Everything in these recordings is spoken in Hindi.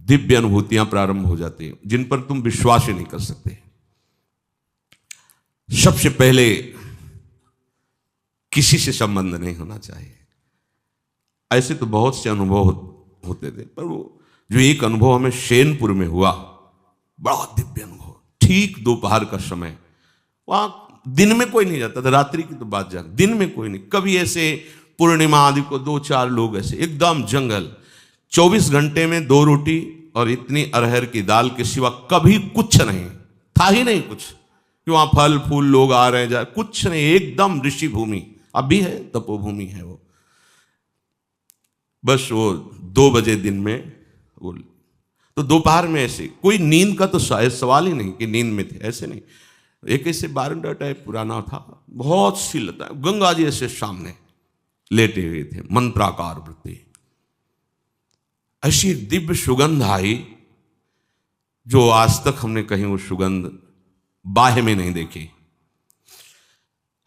दिव्य अनुभूतियां प्रारंभ हो जाती हैं जिन पर तुम विश्वास ही नहीं कर सकते। सबसे पहले किसी से संबंध नहीं होना चाहिए। ऐसे तो बहुत से अनुभव होते थे, पर वो जो एक अनुभव हमें शैनपुर में हुआ, बड़ा दिव्य अनुभव। ठीक दोपहर का समय, वहां दिन में कोई नहीं जाता था, रात्रि की तो बात जान, दिन में कोई नहीं। कभी ऐसे पूर्णिमा आदि को 2-4 लोग ऐसे, एकदम जंगल, 24 घंटे में 2 रोटी और इतनी अरहर की दाल के सिवा कभी कुछ नहीं था, ही नहीं कुछ कि वहां फल फूल लोग आ रहे हैं जा, कुछ नहीं, एकदम ऋषि भूमि। अभी है, तपोभूमि है वो। बस वो 2 बजे दिन में वो, तो दोपहर में ऐसे कोई नींद का तो शायद सवाल ही नहीं कि नींद में थे, ऐसे नहीं। एक ऐसे बारंडा टाइप पुराना था, बहुत सी लता, गंगा जी ऐसे सामने लेटे हुए थे, मंत्राकार वृत्ति। ऐसी दिव्य सुगंध आई जो आज तक हमने कहीं वो सुगंध बाह्य में नहीं देखी।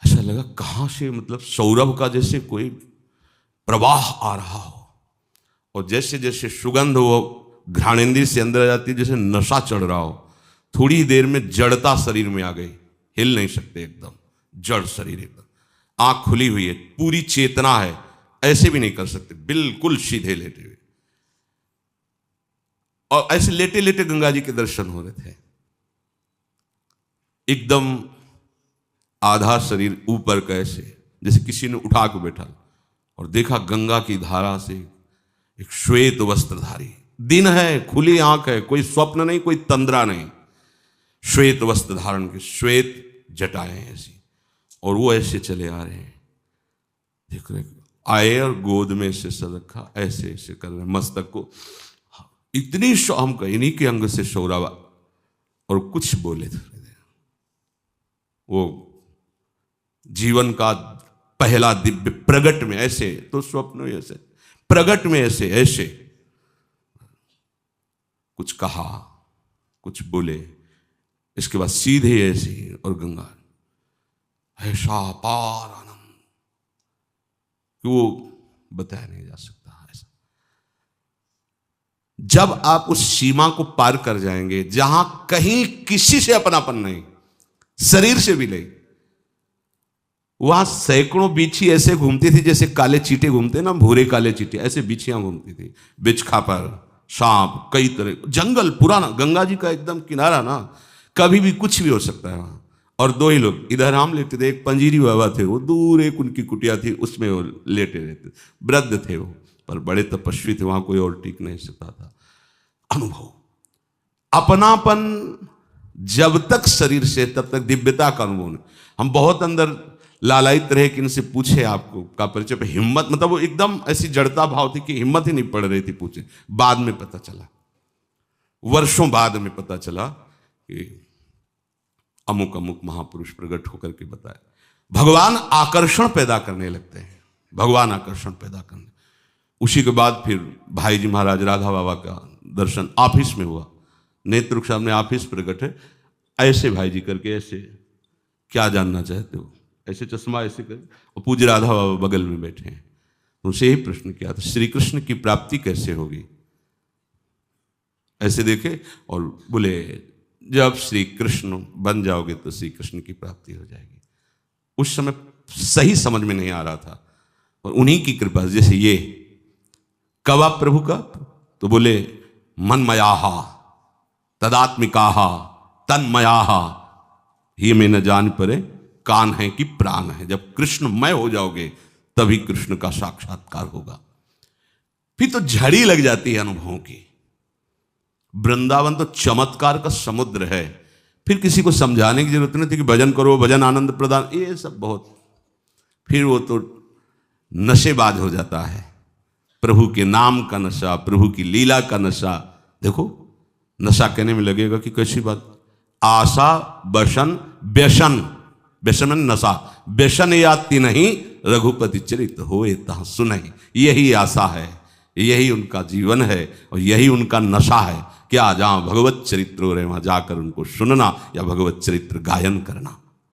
ऐसा लगा कहां से, मतलब सौरभ का जैसे कोई प्रवाह आ रहा हो, और जैसे जैसे सुगंध वो घ्राणेंद्रिय से अंदर आ जाती है, जैसे नशा चढ़ रहा हो। थोड़ी देर में जड़ता शरीर में आ गई, हिल नहीं सकते, एकदम जड़ शरीर, एकदम आंख खुली हुई है, पूरी चेतना है, ऐसे भी नहीं कर सकते, बिल्कुल सीधे लेटे हुए। और ऐसे लेटे लेटे गंगा जी के दर्शन हो रहे थे। एकदम आधा शरीर ऊपर कैसे, जैसे किसी ने उठा के बैठा और देखा गंगा की धारा से एक श्वेत वस्त्रधारी, दिन है, खुली आंख है, कोई स्वप्न नहीं, कोई तंद्रा नहीं, श्वेत वस्त्र धारण के, श्वेत जटाएं ऐसी, और वो ऐसे चले आ रहे हैं। देख रहे आए और गोद में ऐसे सर रखा, ऐसे ऐसे कर रहे, मस्तक को इतनी हम कहीं इन्हीं के अंग से शौरावा, और कुछ बोले थे। वो जीवन का पहला दिव्य प्रगट में ऐसे, तो स्वप्न में ऐसे, प्रगट में ऐसे ऐसे कुछ कहा, कुछ बोले, इसके बाद सीधे ऐसे, और गंगा ऐसा पार आनंद कि वो बताया नहीं जा सकता। ऐसा जब आप उस सीमा को पार कर जाएंगे जहां कहीं किसी से अपनापन नहीं, शरीर से भी नहीं, वहां सैकड़ों बिच्छी ऐसे घूमती थी जैसे काले चींटे घूमते ना, भूरे काले चींटे, ऐसे बिच्छियां घूमती थी, बिचखा पर सांप, कई तरह, जंगल पुराना, गंगा जी का एकदम किनारा ना, कभी भी कुछ भी हो सकता है वहां। और 2 ही लोग, इधर हम लेटे थे, एक पंजीरी बाबा थे, वो दूर एक उनकी कुटिया थी, उसमें वो लेटे रहते, वृद्ध थे वो, पर बड़े तपस्वी थे, वहां कोई और टिक नहीं सकता था। अनुभव, अपनापन जब तक शरीर से, तब तक दिव्यता का अनुभव नहीं। हम बहुत अंदर लालायित रहे कि इनसे पूछे आपको का परिचय पे, हिम्मत, मतलब वो एकदम ऐसी जड़ता भाव थी कि हिम्मत ही नहीं पड़ रही थी पूछे। बाद में पता चला, वर्षों बाद में पता चला कि अमुक अमुक महापुरुष प्रकट होकर के बताए। भगवान आकर्षण पैदा करने लगते हैं, भगवान आकर्षण पैदा करने। उसी के बाद फिर भाई जी महाराज राधा बाबा का दर्शन ऑफिस में हुआ, नेत्र के सामने ऑफिस प्रकट है, ऐसे भाई जी करके, ऐसे क्या जानना चाहते हो, ऐसे चश्मा ऐसे कर, और पूज्य राधा बाबा बगल में बैठे हैं। उनसे यही प्रश्न किया था, श्री कृष्ण की प्राप्ति कैसे होगी? ऐसे देखे और बोले, जब श्री कृष्ण बन जाओगे तो श्री कृष्ण की प्राप्ति हो जाएगी। उस समय सही समझ में नहीं आ रहा था, और उन्हीं की कृपा, जैसे ये कब आप प्रभु का, तो बोले मनमयाहा तदात्मिकाहा तन्मयाहा ही में न जान परे कान है कि प्राण है। जब कृष्णमय हो जाओगे तभी कृष्ण का साक्षात्कार होगा। फिर तो झड़ी लग जाती है अनुभवों की। वृंदावन तो चमत्कार का समुद्र है, फिर किसी को समझाने की जरूरत नहीं थी कि भजन करो, भजन आनंद प्रदान, ये सब बहुत, फिर वो तो नशेबाज हो जाता है। प्रभु के नाम का नशा, प्रभु की लीला का नशा। देखो नशा कहने में लगेगा कि कैसी बात, आशा बसन व्यसन, व्यसन नशा, व्यसन याति नहीं रघुपति चरित होए तहाँ सुनहि। यही आशा है, यही उनका जीवन है, और यही उनका नशा है। क्या जहाँ भगवत चरित्र हो रहे वहाँ जाकर उनको सुनना या भगवत चरित्र गायन करना।